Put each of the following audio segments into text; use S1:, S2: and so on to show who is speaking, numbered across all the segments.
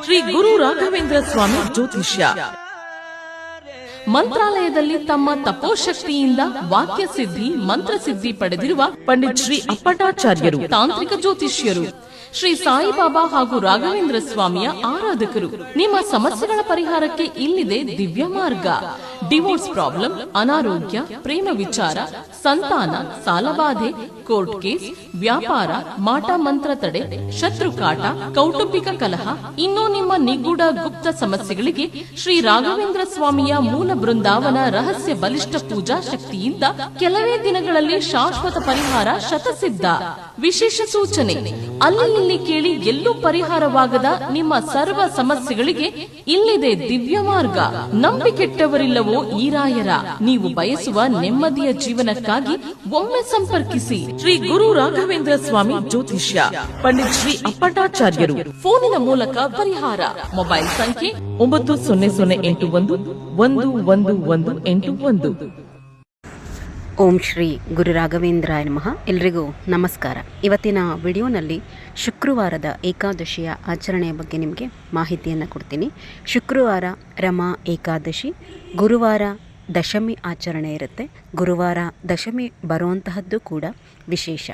S1: ಶ್ರೀ ಗುರು ರಾಘವೇಂದ್ರ ಸ್ವಾಮಿ ಜ್ಯೋತಿಷ್ಯ. ಮಂತ್ರಾಲಯದಲ್ಲಿ ತಮ್ಮ ತಪೋಶಕ್ತಿಯಿಂದ ವಾಕ್ಯ ಸಿದ್ಧಿ ಮಂತ್ರಸಿದ್ಧಿ ಪಡೆದಿರುವ ಪಂಡಿತ್ ಶ್ರೀ ಅಪ್ಪಟಾಚಾರ್ಯರು ತಾಂತ್ರಿಕ ಜ್ಯೋತಿಷ್ಯರು. ಶ್ರೀ ಸಾಯಿಬಾಬಾ ಹಾಗೂ ರಾಘವೇಂದ್ರ ಸ್ವಾಮಿಯ ಆರಾಧಕರು. ನಿಮ್ಮ ಸಮಸ್ಯೆಗಳ ಪರಿಹಾರಕ್ಕೆ ಇಲ್ಲಿದೆ ದಿವ್ಯ ಮಾರ್ಗ. ಡಿವೋರ್ಸ್ ಪ್ರಾಬ್ಲಮ್, ಅನಾರೋಗ್ಯ, ಪ್ರೇಮ ವಿಚಾರ, ಸಂತಾನ, ಸಾಲಬಾಧೆ, ಕೋರ್ಟ್ ಕೇಸ್, ವ್ಯಾಪಾರ, ಮಾಟ ಮಂತ್ರ ತಡೆ, ಶತ್ರುಕಾಟ, ಕೌಟುಂಬಿಕ ಕಲಹ, ಇನ್ನೂ ನಿಮ್ಮ ನಿಗೂಢ ಗುಪ್ತ ಸಮಸ್ಯೆಗಳಿಗೆ ಶ್ರೀ ರಾಘವೇಂದ್ರ ಸ್ವಾಮಿಯ ಮೂಲ ಬೃಂದಾವನ ರಹಸ್ಯ ಬಲಿಷ್ಠ ಪೂಜಾ ಶಕ್ತಿಯಿಂದ ಕೆಲವೇ ದಿನಗಳಲ್ಲಿ ಶಾಶ್ವತ ಪರಿಹಾರ ಶತಸಿದ್ಧ. ವಿಶೇಷ ಸೂಚನೆ: ಅಲ್ಲಿ ಇಲ್ಲಿ ಕೇಳಿ ಎಲ್ಲೂ ಪರಿಹಾರವಾಗದ ನಿಮ್ಮ ಸರ್ವ ಸಮಸ್ಯೆಗಳಿಗೆ ಇಲ್ಲಿದೆ ದಿವ್ಯ ಮಾರ್ಗ. ನಂಬಿಕೆಟ್ಟವರಿಲ್ಲವೋ ಈ ರಾಯರ. ನೀವು ಬಯಸುವ ನೆಮ್ಮದಿಯ ಜೀವನಕ್ಕಾಗಿ ಒಮ್ಮೆ ಸಂಪರ್ಕಿಸಿ ಶ್ರೀ ಗುರು ರಾಘವೇಂದ್ರ ಸ್ವಾಮಿ ಜ್ಯೋತಿಷ್ಯ, ಪಂಡಿತ್ ಶ್ರೀ ಅಪ್ಪಟಾಚಾರ್ಯರು. ಫೋನಿನ ಮೂಲಕ ಪರಿಹಾರ. ಮೊಬೈಲ್ ಸಂಖ್ಯೆ 9001111181.
S2: ಓಂ ಶ್ರೀ ಗುರು ರಾಘವೇಂದ್ರಾಯ ನಮಃ. ಎಲ್ರಿಗೂ ನಮಸ್ಕಾರ. ಇವತ್ತಿನ ವಿಡಿಯೋನಲ್ಲಿ ಶುಕ್ರವಾರದ ಏಕಾದಶಿಯ ಆಚರಣೆಯ ಬಗ್ಗೆ ನಿಮಗೆ ಮಾಹಿತಿಯನ್ನು ಕೊಡ್ತೀನಿ. ಶುಕ್ರವಾರ ರಮಾ ಏಕಾದಶಿ, ಗುರುವಾರ ದಶಮಿ ಆಚರಣೆ ಇರುತ್ತೆ. ಗುರುವಾರ ದಶಮಿ ಬರುವಂತಹದ್ದು ಕೂಡ ವಿಶೇಷ.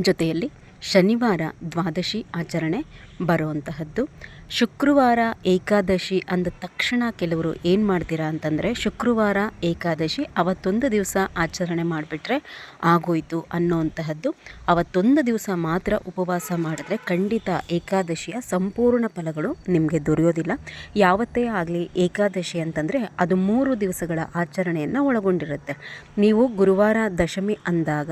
S2: ಜೊತೆಯಲ್ಲಿ ಶನಿವಾರ ದ್ವಾದಶಿ ಆಚರಣೆ ಬರುವಂತಹದ್ದು. ಶುಕ್ರವಾರ ಏಕಾದಶಿ ಅಂದ ತಕ್ಷಣ ಕೆಲವರು ಏನು ಮಾಡ್ತೀರಾ ಅಂತಂದರೆ, ಶುಕ್ರವಾರ ಏಕಾದಶಿ ಅವತ್ತೊಂದು ದಿವಸ ಆಚರಣೆ ಮಾಡಿಬಿಟ್ರೆ ಆಗೋಯ್ತು ಅನ್ನೋವಂತಹದ್ದು. ಅವತ್ತೊಂದು ದಿವಸ ಮಾತ್ರ ಉಪವಾಸ ಮಾಡಿದ್ರೆ ಖಂಡಿತ ಏಕಾದಶಿಯ ಸಂಪೂರ್ಣ ಫಲಗಳು ನಿಮಗೆ ದೊರೆಯೋದಿಲ್ಲ. ಯಾವತ್ತೇ ಆಗಲಿ ಏಕಾದಶಿ ಅಂತಂದರೆ ಅದು 3 ದಿವಸಗಳ ಆಚರಣೆಯನ್ನು ಒಳಗೊಂಡಿರುತ್ತೆ. ನೀವು ಗುರುವಾರ ದಶಮಿ ಅಂದಾಗ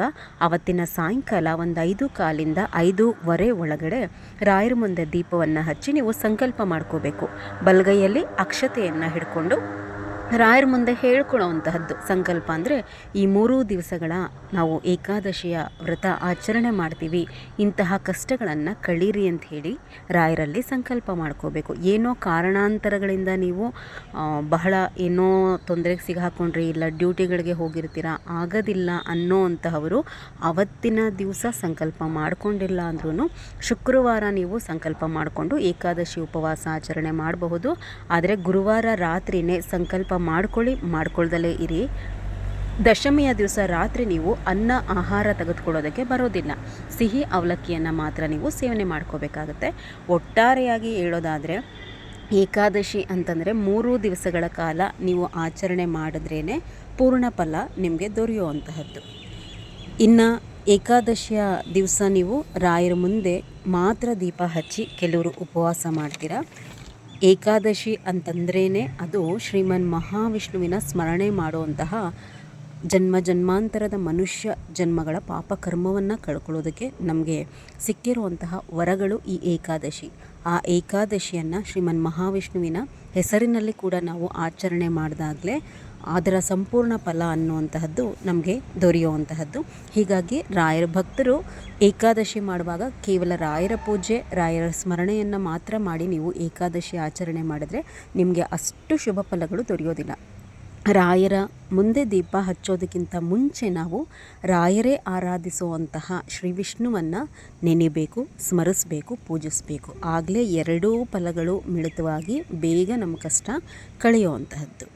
S2: ಅವತ್ತಿನ ಸಾಯಂಕಾಲ ಒಂದು 5:15 5:15 ಒಳಗಡೆ ರಾಯರ ಮುಂದೆ ದೀಪವನ್ನು ಹಚ್ಚಿ ನೀವು ಸಂಕಲ್ಪ ಮಾಡ್ಕೋಬೇಕು. ಬಲಗೈಯಲ್ಲಿ ಅಕ್ಷತೆಯನ್ನು ಹಿಡ್ಕೊಂಡು ರಾಯರ ಮುಂದೆ ಹೇಳ್ಕೊಳ್ಳೋವಂತಹದ್ದು ಸಂಕಲ್ಪ ಅಂದರೆ, ಈ 3 ದಿವಸಗಳ ನಾವು ಏಕಾದಶಿಯ ವ್ರತ ಆಚರಣೆ ಮಾಡ್ತೀವಿ, ಇಂತಹ ಕಷ್ಟಗಳನ್ನು ಕಳೀರಿ ಅಂತ ಹೇಳಿ ರಾಯರಲ್ಲಿ ಸಂಕಲ್ಪ ಮಾಡ್ಕೋಬೇಕು. ಏನೋ ಕಾರಣಾಂತರಗಳಿಂದ ನೀವು ಬಹಳ ಏನೋ ತೊಂದರೆಗೆ ಸಿಗಾಕೊಂಡ್ರಿ, ಇಲ್ಲ ಡ್ಯೂಟಿಗಳಿಗೆ ಹೋಗಿರ್ತೀರ, ಆಗೋದಿಲ್ಲ ಅನ್ನೋ ಅಂತಹವರು ಅವತ್ತಿನ ದಿವಸ ಸಂಕಲ್ಪ ಮಾಡಿಕೊಂಡಿಲ್ಲ ಅಂದ್ರೂ ಶುಕ್ರವಾರ ನೀವು ಸಂಕಲ್ಪ ಮಾಡಿಕೊಂಡು ಏಕಾದಶಿ ಉಪವಾಸ ಆಚರಣೆ ಮಾಡಬಹುದು. ಆದರೆ ಗುರುವಾರ ರಾತ್ರಿನೇ ಸಂಕಲ್ಪ ಮಾಡ್ಕೊಳ್ದಲೇ ಇರಿ. ದಶಮಿಯ ದಿವಸ ರಾತ್ರಿ ನೀವು ಅನ್ನ ಆಹಾರ ತೆಗೆದುಕೊಳ್ಳೋದಕ್ಕೆ ಬರೋದಿಲ್ಲ. ಸಿಹಿ ಅವಲಕ್ಕಿಯನ್ನು ಮಾತ್ರ ನೀವು ಸೇವನೆ ಮಾಡ್ಕೋಬೇಕಾಗತ್ತೆ. ಒಟ್ಟಾರೆಯಾಗಿ ಹೇಳೋದಾದರೆ ಏಕಾದಶಿ ಅಂತಂದರೆ 3 ದಿವಸಗಳ ಕಾಲ ನೀವು ಆಚರಣೆ ಮಾಡಿದ್ರೇ ಪೂರ್ಣ ಫಲ ನಿಮಗೆ ದೊರೆಯುವಂತಹದ್ದು. ಇನ್ನು ಏಕಾದಶಿಯ ದಿವಸ ನೀವು ರಾಯರ ಮುಂದೆ ಮಾತ್ರ ದೀಪ ಹಚ್ಚಿ ಕೆಲವರು ಉಪವಾಸ ಮಾಡ್ತೀರಾ. ಏಕಾದಶಿ ಅಂತಂದ್ರೇ ಅದು ಶ್ರೀಮನ್ ಮಹಾವಿಷ್ಣುವಿನ ಸ್ಮರಣೆ ಮಾಡುವಂತಹ ಜನ್ಮ ಜನ್ಮಾಂತರದ ಮನುಷ್ಯ ಜನ್ಮಗಳ ಪಾಪಕರ್ಮವನ್ನು ಕಳ್ಕೊಳ್ಳೋದಕ್ಕೆ ನಮಗೆ ಸಿಕ್ಕಿರುವಂತಹ ವರಗಳು ಈ ಏಕಾದಶಿ. ಆ ಏಕಾದಶಿಯನ್ನು ಶ್ರೀಮನ್ ಮಹಾವಿಷ್ಣುವಿನ ಹೆಸರಿನಲ್ಲಿ ಕೂಡ ನಾವು ಆಚರಣೆ ಮಾಡಿದಾಗಲೇ ಅದರ ಸಂಪೂರ್ಣ ಫಲ ಅನ್ನುವಂತಹದ್ದು ನಮಗೆ ದೊರೆಯುವಂತಹದ್ದು. ಹೀಗಾಗಿ ರಾಯರ ಭಕ್ತರು ಏಕಾದಶಿ ಮಾಡುವಾಗ ಕೇವಲ ರಾಯರ ಪೂಜೆ, ರಾಯರ ಸ್ಮರಣೆಯನ್ನು ಮಾತ್ರ ಮಾಡಿ ನೀವು ಏಕಾದಶಿ ಆಚರಣೆ ಮಾಡಿದ್ರೆ ನಿಮಗೆ ಅಷ್ಟು ಶುಭ ಫಲಗಳು ದೊರೆಯೋದಿಲ್ಲ. ರಾಯರ ಮುಂದೆ ದೀಪ ಹಚ್ಚೋದಕ್ಕಿಂತ ಮುಂಚೆ ನಾವು ರಾಯರೇ ಆರಾಧಿಸುವಂತಹ ಶ್ರೀ ವಿಷ್ಣುವನ್ನು ನೆನೆಯಬೇಕು, ಸ್ಮರಿಸಬೇಕು, ಪೂಜಿಸಬೇಕು. ಆಗಲೇ ಎರಡೂ ಫಲಗಳು ಮಿಳಿತವಾಗಿ ಬೇಗ ನಮ್ಮ ಕಷ್ಟ ಕಳೆಯುವಂತಹದ್ದು.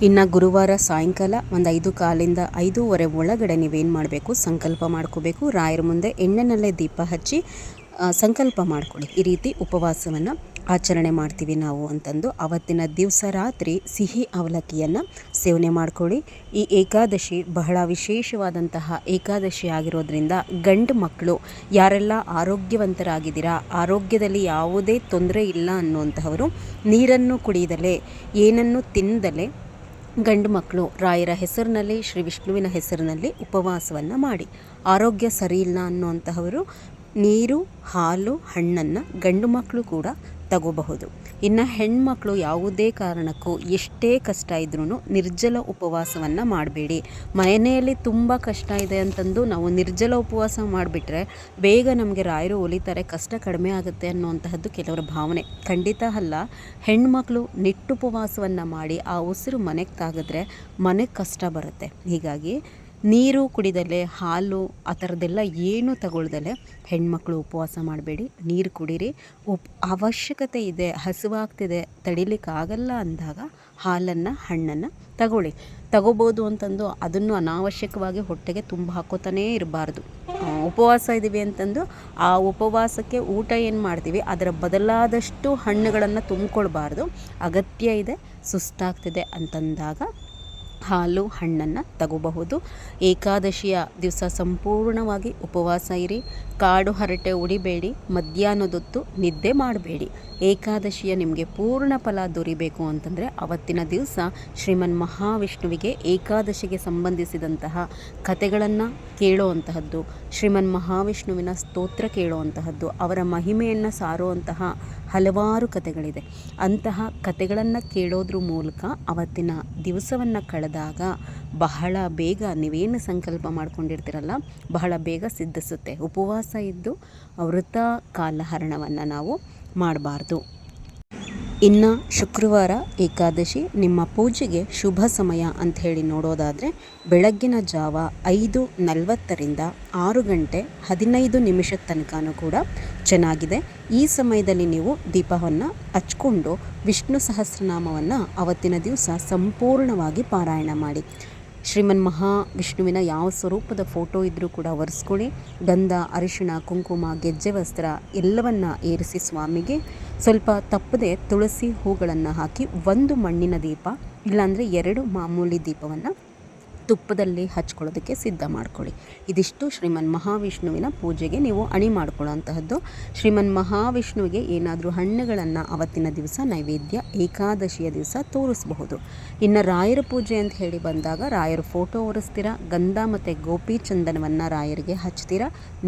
S2: ಇನ್ನು ಗುರುವಾರ ಸಾಯಂಕಾಲ ಒಂದು 5:15 5:15 ಒಳಗಡೆ ನೀವೇನು ಮಾಡಬೇಕು, ಸಂಕಲ್ಪ ಮಾಡ್ಕೋಬೇಕು. ರಾಯರ ಮುಂದೆ ಎಣ್ಣೆನಲ್ಲೇ ದೀಪ ಹಚ್ಚಿ ಸಂಕಲ್ಪ ಮಾಡ್ಕೊಳ್ಳಿ, ಈ ರೀತಿ ಉಪವಾಸವನ್ನು ಆಚರಣೆ ಮಾಡ್ತೀವಿ ನಾವು ಅಂತಂದು. ಅವತ್ತಿನ ದಿವಸ ರಾತ್ರಿ ಸಿಹಿ ಅವಲಕ್ಕಿಯನ್ನು ಸೇವನೆ ಮಾಡ್ಕೊಳ್ಳಿ. ಈ ಏಕಾದಶಿ ಬಹಳ ವಿಶೇಷವಾದಂತಹ ಏಕಾದಶಿ ಆಗಿರೋದ್ರಿಂದ ಗಂಡು ಮಕ್ಕಳು ಯಾರೆಲ್ಲ ಆರೋಗ್ಯವಂತರಾಗಿದ್ದೀರಾ, ಆರೋಗ್ಯದಲ್ಲಿ ಯಾವುದೇ ತೊಂದರೆ ಇಲ್ಲ ಅನ್ನುವಂತಹವರು ನೀರನ್ನು ಕುಡಿಯದಲೇ, ಏನನ್ನು ತಿನ್ನದಲೇ ಗಂಡು ಮಕ್ಕಳು ರಾಯರ ಹೆಸರಿನಲ್ಲಿ, ಶ್ರೀ ವಿಷ್ಣುವಿನ ಹೆಸರಿನಲ್ಲಿ ಉಪವಾಸವನ್ನು ಮಾಡಿ. ಆರೋಗ್ಯ ಸರಿಯಿಲ್ಲ ಅನ್ನುವಂತಹವರು ನೀರು, ಹಾಲು, ಹಣ್ಣನ್ನು ಗಂಡು ಮಕ್ಕಳು ಕೂಡ ತಗೋಬಹುದು. ಇನ್ನು ಹೆಣ್ಮಕ್ಳು ಯಾವುದೇ ಕಾರಣಕ್ಕೂ ಎಷ್ಟೇ ಕಷ್ಟ ಇದ್ರೂ ನಿರ್ಜಲ ಉಪವಾಸವನ್ನು ಮಾಡಬೇಡಿ. ಮನೆಯಲ್ಲಿ ತುಂಬ ಕಷ್ಟ ಇದೆ ಅಂತಂದು ನಾವು ನಿರ್ಜಲ ಉಪವಾಸ ಮಾಡಿಬಿಟ್ರೆ ಬೇಗ ನಮಗೆ ರಾಯರು ಒಲಿತಾರೆ, ಕಷ್ಟ ಕಡಿಮೆ ಆಗುತ್ತೆ ಅನ್ನುವಂತಹದ್ದು ಕೆಲವರ ಭಾವನೆ. ಖಂಡಿತ ಅಲ್ಲ. ಹೆಣ್ಮಕ್ಳು ನಿಟ್ಟುಪವಾಸವನ್ನು ಮಾಡಿ ಆ ಉಸಿರು ಮನೆಗೆ ತಾಗಿದ್ರೆ ಮನೆಗೆ ಕಷ್ಟ ಬರುತ್ತೆ. ಹೀಗಾಗಿ ನೀರು ಕುಡಿದಲೆ, ಹಾಲು ಆ ಥರದ್ದೆಲ್ಲ ಏನೂ ತಗೊಳ್ದಲೆ ಹೆಣ್ಮಕ್ಳು ಉಪವಾಸ ಮಾಡಬೇಡಿ. ನೀರು ಕುಡೀರಿ. ಅವಶ್ಯಕತೆ ಇದೆ, ಹಸಿವಾಗ್ತಿದೆ, ತಡಿಲಿಕ್ಕಾಗಲ್ಲ ಅಂದಾಗ ಹಾಲನ್ನು, ಹಣ್ಣನ್ನು ತಗೋಬೋದು ಅಂತಂದು ಅದನ್ನು ಅನಾವಶ್ಯಕವಾಗಿ ಹೊಟ್ಟೆಗೆ ತುಂಬ ಹಾಕೋತಾನೇ ಇರಬಾರ್ದು. ಉಪವಾಸ ಇದ್ದೀವಿ ಅಂತಂದು ಆ ಉಪವಾಸಕ್ಕೆ ಊಟ ಏನು ಮಾಡ್ತೀವಿ ಅದರ ಬದಲಾದಷ್ಟು ಹಣ್ಣುಗಳನ್ನು ತುಂಬಿಕೊಳ್ಬಾರ್ದು. ಅಗತ್ಯ ಇದೆ, ಸುಸ್ತಾಗ್ತಿದೆ ಅಂತಂದಾಗ ಹಾಲು, ಹಣ್ಣನ್ನು ತಗೋಬಹುದು. ಏಕಾದಶಿಯ ದಿವಸ ಸಂಪೂರ್ಣವಾಗಿ ಉಪವಾಸ ಇರಿ. ಕಾಡು ಹರಟೆ ಉಡಿಬೇಡಿ. ಮಧ್ಯಾಹ್ನದೊತ್ತು ನಿದ್ದೆ ಮಾಡಬೇಡಿ. ಏಕಾದಶಿಯ ನಿಮಗೆ ಪೂರ್ಣ ಫಲ ದೊರಿಬೇಕು ಅಂತಂದರೆ ಅವತ್ತಿನ ದಿವಸ ಶ್ರೀಮನ್ ಮಹಾವಿಷ್ಣುವಿಗೆ ಏಕಾದಶಿಗೆ ಸಂಬಂಧಿಸಿದಂತಹ ಕಥೆಗಳನ್ನು ಕೇಳುವಂತಹದ್ದು, ಶ್ರೀಮನ್ ಮಹಾವಿಷ್ಣುವಿನ ಸ್ತೋತ್ರ ಕೇಳುವಂತಹದ್ದು, ಅವರ ಮಹಿಮೆಯನ್ನು ಸಾರುವಂತಹ ಹಲವಾರು ಕಥೆಗಳಿದೆ. ಅಂತಹ ಕಥೆಗಳನ್ನು ಕೇಳೋದ್ರ ಮೂಲಕ ಅವತ್ತಿನ ದಿವಸವನ್ನು ಕಳೆದಾಗ ಬಹಳ ಬೇಗ ನೀವೇನು ಸಂಕಲ್ಪ ಮಾಡ್ಕೊಂಡಿರ್ತೀರಲ್ಲ ಬಹಳ ಬೇಗ ಸಿದ್ಧಿಸುತ್ತೆ. ಉಪವಾಸ ಇದ್ದು ವೃತ ಕಾಲಹರಣವನ್ನು ನಾವು ಮಾಡಬಾರ್ದು. ಇನ್ನು ಶುಕ್ರವಾರ ಏಕಾದಶಿ ನಿಮ್ಮ ಪೂಜೆಗೆ ಶುಭ ಸಮಯ ಅಂತ ಹೇಳಿ ನೋಡೋದಾದರೆ ಬೆಳಗ್ಗಿನ ಜಾವ 5:40ರಿಂದ 6:15 ತನಕನೂ ಕೂಡ ಚೆನ್ನಾಗಿದೆ. ಈ ಸಮಯದಲ್ಲಿ ನೀವು ದೀಪವನ್ನು ಹಚ್ಕೊಂಡು ವಿಷ್ಣು ಸಹಸ್ರನಾಮವನ್ನು ಅವತ್ತಿನ ದಿವಸ ಸಂಪೂರ್ಣವಾಗಿ ಪಾರಾಯಣ ಮಾಡಿ. ಶ್ರೀಮನ್ ಮಹಾವಿಷ್ಣುವಿನ ಯಾವ ಸ್ವರೂಪದ ಫೋಟೋ ಇದ್ದರೂ ಕೂಡ ಒರೆಸ್ಕೊಳ್ಳಿ. ಗಂಧ, ಅರಿಶಿಣ, ಕುಂಕುಮ, ಗೆಜ್ಜೆ ವಸ್ತ್ರ ಎಲ್ಲವನ್ನು ಏರಿಸಿ ಸ್ವಾಮಿಗೆ ಸ್ವಲ್ಪ ತಪ್ಪದೆ ತುಳಸಿ ಹೂಗಳನ್ನು ಹಾಕಿ 1 ಮಣ್ಣಿನ ದೀಪ ಇಲ್ಲಾಂದರೆ 2 ಮಾಮೂಲಿ ದೀಪವನ್ನು ತುಪ್ಪದಲ್ಲಿ ಹಚ್ಕೊಳ್ಳೋದಕ್ಕೆ ಸಿದ್ಧ ಮಾಡ್ಕೊಳ್ಳಿ. ಇದಿಷ್ಟು ಶ್ರೀಮನ್ ಮಹಾವಿಷ್ಣುವಿನ ಪೂಜೆಗೆ ನೀವು ಅಣಿ ಮಾಡ್ಕೊಳ್ಳೋಂತಹದ್ದು. ಶ್ರೀಮನ್ ಮಹಾವಿಷ್ಣುವಿಗೆ ಏನಾದರೂ ಹಣ್ಣುಗಳನ್ನು ಅವತ್ತಿನ ದಿವಸ ನೈವೇದ್ಯ ಏಕಾದಶಿಯ ದಿವಸ ತೋರಿಸಬಹುದು. ಇನ್ನು ರಾಯರ ಪೂಜೆ ಅಂತ ಹೇಳಿ ಬಂದಾಗ ರಾಯರ ಫೋಟೋ ಒರೆಸ್ತೀರ, ಗಂಧ ಮತ್ತು ಗೋಪಿ ಚಂದನವನ್ನು ರಾಯರಿಗೆ ಹಚ್ತೀರ.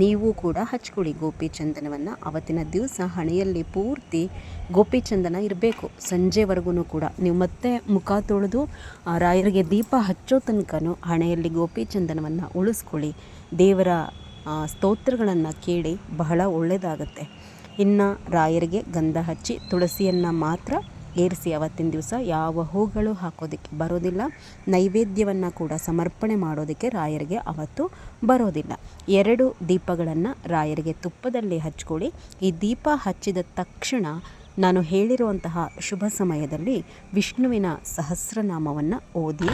S2: ನೀವು ಕೂಡ ಹಚ್ಕೊಳ್ಳಿ ಗೋಪಿ ಚಂದನವನ್ನು. ಅವತ್ತಿನ ದಿವಸ ಹಣೆಯಲ್ಲಿ ಪೂರ್ತಿ ಗೋಪಿ ಚಂದನ ಇರಬೇಕು ಸಂಜೆವರೆಗೂ ಕೂಡ. ನೀವು ಮತ್ತೆ ಮುಖ ತೊಳೆದು ರಾಯರಿಗೆ ದೀಪ ಹಚ್ಚೋ ತನಕ ಹಣೆಯಲ್ಲಿ ಗೋಪಿ ಚಂದನವನ್ನು ಉಳಿಸ್ಕೊಳ್ಳಿ. ದೇವರ ಸ್ತೋತ್ರಗಳನ್ನು ಕೇಳಿ ಬಹಳ ಒಳ್ಳೆಯದಾಗತ್ತೆ. ಇನ್ನು ರಾಯರಿಗೆ ಗಂಧ ಹಚ್ಚಿ ತುಳಸಿಯನ್ನು ಮಾತ್ರ ಏರಿಸಿ ಅವತ್ತಿನ ದಿವಸ ಯಾವ ಹೂಗಳು ಹಾಕೋದಕ್ಕೆ ಬರೋದಿಲ್ಲ. ನೈವೇದ್ಯವನ್ನು ಕೂಡ ಸಮರ್ಪಣೆ ಮಾಡೋದಕ್ಕೆ ರಾಯರಿಗೆ ಅವತ್ತು ಬರೋದಿಲ್ಲ. 2 ದೀಪಗಳನ್ನು ರಾಯರಿಗೆ ತುಪ್ಪದಲ್ಲಿ ಹಚ್ಕೊಳ್ಳಿ. ಈ ದೀಪ ಹಚ್ಚಿದ ತಕ್ಷಣ ನಾನು ಹೇಳಿರುವಂತಹ ಶುಭ ಸಮಯದಲ್ಲಿ ವಿಷ್ಣುವಿನ ಸಹಸ್ರನಾಮವನ್ನು ಓದಿ,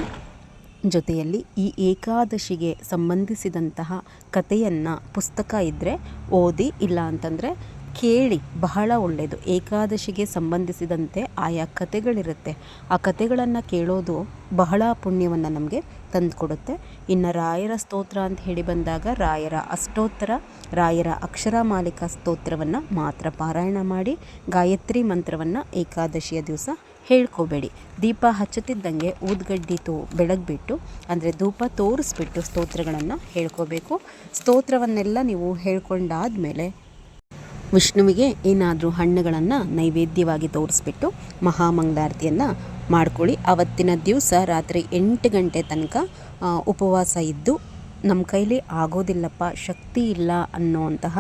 S2: ಜೊತೆಯಲ್ಲಿ ಈ ಏಕಾದಶಿಗೆ ಸಂಬಂಧಿಸಿದಂತಹ ಕಥೆಯನ್ನು ಪುಸ್ತಕ ಇದ್ದರೆ ಓದಿ, ಇಲ್ಲ ಅಂತಂದರೆ ಕೇಳಿ, ಬಹಳ ಒಳ್ಳೆಯದು. ಏಕಾದಶಿಗೆ ಸಂಬಂಧಿಸಿದಂತೆ ಆಯಾ ಕಥೆಗಳಿರುತ್ತೆ. ಆ ಕಥೆಗಳನ್ನು ಕೇಳೋದು ಬಹಳ ಪುಣ್ಯವನ್ನು ನಮಗೆ ತಂದುಕೊಡುತ್ತೆ. ಇನ್ನು ರಾಯರ ಸ್ತೋತ್ರ ಅಂತ ಹೇಳಿ ಬಂದಾಗ ರಾಯರ ಅಷ್ಟೋತ್ತರ, ರಾಯರ ಅಕ್ಷರಮಾಲಿಕಾ ಸ್ತೋತ್ರವನ್ನು ಮಾತ್ರ ಪಾರಾಯಣ ಮಾಡಿ. ಗಾಯತ್ರಿ ಮಂತ್ರವನ್ನು ಏಕಾದಶಿಯ ದಿವಸ ಹೇಳ್ಕೋಬೇಡಿ. ದೀಪ ಹಚ್ಚುತ್ತಿದ್ದಂಗೆ ಊದ್ಗಡ್ಡಿ ಬೆಳಗ್ಬಿಟ್ಟು ಅಂದರೆ ಧೂಪ ತೋರಿಸ್ಬಿಟ್ಟು ಸ್ತೋತ್ರಗಳನ್ನು ಹೇಳ್ಕೋಬೇಕು. ಸ್ತೋತ್ರವನ್ನೆಲ್ಲ ನೀವು ಹೇಳ್ಕೊಂಡಾದಮೇಲೆ ವಿಷ್ಣುವಿಗೆ ಏನಾದರೂ ಹಣ್ಣುಗಳನ್ನು ನೈವೇದ್ಯವಾಗಿ ತೋರಿಸ್ಬಿಟ್ಟು ಮಹಾಮಂಗಳಾರತಿಯನ್ನು ಮಾಡ್ಕೊಳ್ಳಿ. ಅವತ್ತಿನ ದಿವಸ ರಾತ್ರಿ 8 ಗಂಟೆ ತನಕ ಉಪವಾಸ ಇದ್ದು ನಮ್ಮ ಕೈಲಿ ಆಗೋದಿಲ್ಲಪ್ಪ, ಶಕ್ತಿ ಇಲ್ಲ ಅನ್ನೋಂತಹ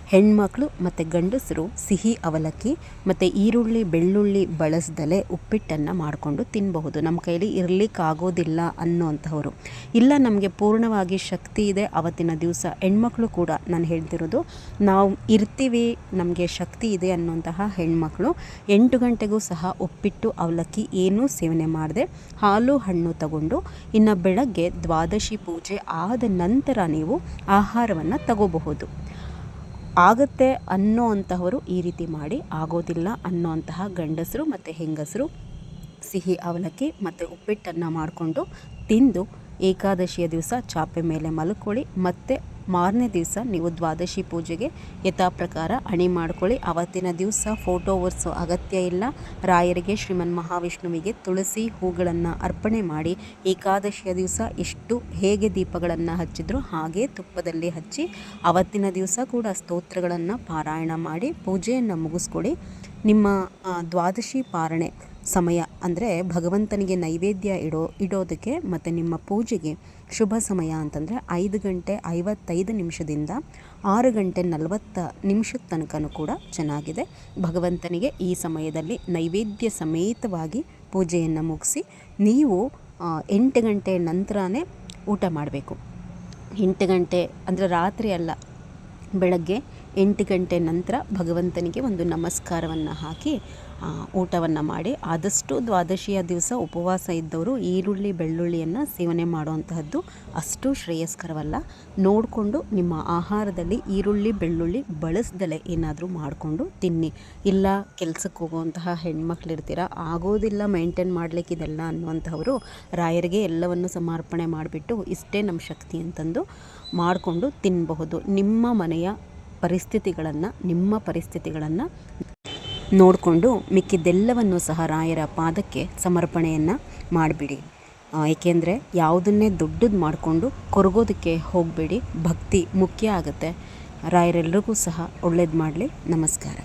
S2: ಹೆಣ್ಮಕ್ಳು ಮತ್ತು ಗಂಡಸರು ಸಿಹಿ ಅವಲಕ್ಕಿ ಮತ್ತು ಈರುಳ್ಳಿ ಬೆಳ್ಳುಳ್ಳಿ ಬಳಸ್ದಲೇ ಉಪ್ಪಿಟ್ಟನ್ನು ಮಾಡಿಕೊಂಡು ತಿನ್ನಬಹುದು. ನಮ್ಮ ಕೈಲಿ ಇರಲಿಕ್ಕಾಗೋದಿಲ್ಲ ಅನ್ನೋಂಥವ್ರು, ಇಲ್ಲ ನಮಗೆ ಪೂರ್ಣವಾಗಿ ಶಕ್ತಿ ಇದೆ ಅವತ್ತಿನ ದಿವಸ, ಹೆಣ್ಮಕ್ಳು ಕೂಡ ನಾನು ಹೇಳ್ತಿರೋದು, ನಾವು ಇರ್ತೀವಿ ನಮಗೆ ಶಕ್ತಿ ಇದೆ ಅನ್ನೋಂತಹ ಹೆಣ್ಮಕ್ಳು 8 ಗಂಟೆಗೂ ಸಹ ಉಪ್ಪಿಟ್ಟು ಅವಲಕ್ಕಿ ಏನೂ ಸೇವನೆ ಮಾಡದೆ ಹಾಲು ಹಣ್ಣು ತಗೊಂಡು ಇನ್ನು ಬೆಳಗ್ಗೆ ದ್ವಾದಶಿ ಪೂಜೆ ಆದ ನಂತರ ನೀವು ಆಹಾರವನ್ನು ತಗೋಬಹುದು. ಆಗತ್ತೆ ಅನ್ನೋ ಅಂತಹವರು ಈ ರೀತಿ ಮಾಡಿ, ಆಗೋದಿಲ್ಲ ಅನ್ನೋ ಅಂತಹ ಗಂಡಸರು ಮತ್ತು ಹೆಂಗಸರು ಸಿಹಿ ಅವಲಕ್ಕಿ ಮತ್ತು ಉಪ್ಪಿಟ್ಟನ್ನು ಮಾಡಿಕೊಂಡು ತಿಂದು ಏಕಾದಶಿಯ ದಿವಸ ಚಾಪೆ ಮೇಲೆ ಮಲ್ಕೊಳ್ಳಿ. ಮತ್ತು ಮಾರನೇ ದಿವಸ ನೀವು ದ್ವಾದಶಿ ಪೂಜೆಗೆ ಯಥಾ ಪ್ರಕಾರ ಅಣಿ ಮಾಡ್ಕೊಳ್ಳಿ. ಅವತ್ತಿನ ದಿವಸ ಫೋಟೋ ಒರೆಸೋ ಅಗತ್ಯ ಇಲ್ಲ. ರಾಯರಿಗೆ ಶ್ರೀಮನ್ ಮಹಾವಿಷ್ಣುವಿಗೆ ತುಳಸಿ ಹೂಗಳನ್ನು ಅರ್ಪಣೆ ಮಾಡಿ ಏಕಾದಶಿಯ ದಿವಸ ಎಷ್ಟು ಹೇಗೆ ದೀಪಗಳನ್ನು ಹಚ್ಚಿದ್ರು ಹಾಗೆ ತುಪ್ಪದಲ್ಲಿ ಹಚ್ಚಿ ಅವತ್ತಿನ ದಿವಸ ಕೂಡ ಸ್ತೋತ್ರಗಳನ್ನು ಪಾರಾಯಣ ಮಾಡಿ ಪೂಜೆಯನ್ನು ಮುಗಿಸ್ಕೊಳ್ಳಿ. ನಿಮ್ಮ ದ್ವಾದಶಿ ಪಾರಣೆ ಸಮಯ ಅಂದರೆ ಭಗವಂತನಿಗೆ ನೈವೇದ್ಯ ಇಡೋದಕ್ಕೆ ಮತ್ತು ನಿಮ್ಮ ಪೂಜೆಗೆ ಶುಭ ಸಮಯ ಅಂತಂದರೆ 5:55 6:40 ತನಕನೂ ಕೂಡ ಚೆನ್ನಾಗಿದೆ. ಭಗವಂತನಿಗೆ ಈ ಸಮಯದಲ್ಲಿ ನೈವೇದ್ಯ ಸಮೇತವಾಗಿ ಪೂಜೆಯನ್ನು ಮುಗಿಸಿ ನೀವು 8 ಗಂಟೆ ನಂತರನೇ ಊಟ ಮಾಡಬೇಕು. 8 ಗಂಟೆ ಅಂದರೆ ರಾತ್ರಿ ಅಲ್ಲ, ಬೆಳಗ್ಗೆ 8 ಗಂಟೆ ನಂತರ ಭಗವಂತನಿಗೆ ಒಂದು ನಮಸ್ಕಾರವನ್ನು ಹಾಕಿ ಊಟವನ್ನು ಮಾಡಿ, ಆದಷ್ಟು ದ್ವಾದಶಿಯ ದಿವಸ ಉಪವಾಸ ಇದ್ದವರು ಈರುಳ್ಳಿ ಬೆಳ್ಳುಳ್ಳಿಯನ್ನು ಸೇವನೆ ಮಾಡುವಂತಹದ್ದು ಅಷ್ಟು ಶ್ರೇಯಸ್ಕರವಲ್ಲ. ನೋಡಿಕೊಂಡು ನಿಮ್ಮ ಆಹಾರದಲ್ಲಿ ಈರುಳ್ಳಿ ಬೆಳ್ಳುಳ್ಳಿ ಬಳಸ್ದಲೇ ಏನಾದರೂ ಮಾಡಿಕೊಂಡು ತಿನ್ನಿ. ಇಲ್ಲ ಕೆಲಸಕ್ಕೆ ಹೋಗುವಂತಹ ಹೆಣ್ಮಕ್ಳಿರ್ತೀರ, ಆಗೋದಿಲ್ಲ ಮೇಂಟೈನ್ ಮಾಡಲಿಕ್ಕೆ ಇದೆಲ್ಲ ಅನ್ನುವಂಥವರು ರಾಯರಿಗೆ ಎಲ್ಲವನ್ನು ಸಮರ್ಪಣೆ ಮಾಡಿಬಿಟ್ಟು ಇಷ್ಟೇ ನಮ್ಮ ಶಕ್ತಿ ಅಂತಂದು ಮಾಡಿಕೊಂಡು ತಿನ್ನಬಹುದು. ನಿಮ್ಮ ಮನೆಯ ಪರಿಸ್ಥಿತಿಗಳನ್ನು ನೋಡಿಕೊಂಡು ಮಿಕ್ಕಿದ್ದೆಲ್ಲವನ್ನು ಸಹ ರಾಯರ ಪಾದಕ್ಕೆ ಸಮರ್ಪಣೆಯನ್ನು ಮಾಡಿಬಿಡಿ. ಏಕೆಂದರೆ ಯಾವುದನ್ನೇ ದೊಡ್ಡದು ಮಾಡಿಕೊಂಡು ಕೊರಗೋದಕ್ಕೆ ಹೋಗಬೇಡಿ. ಭಕ್ತಿ ಮುಖ್ಯ ಆಗುತ್ತೆ. ರಾಯರೆಲ್ಲರಿಗೂ ಸಹ ಒಳ್ಳೇದು ಮಾಡಲಿ. ನಮಸ್ಕಾರ.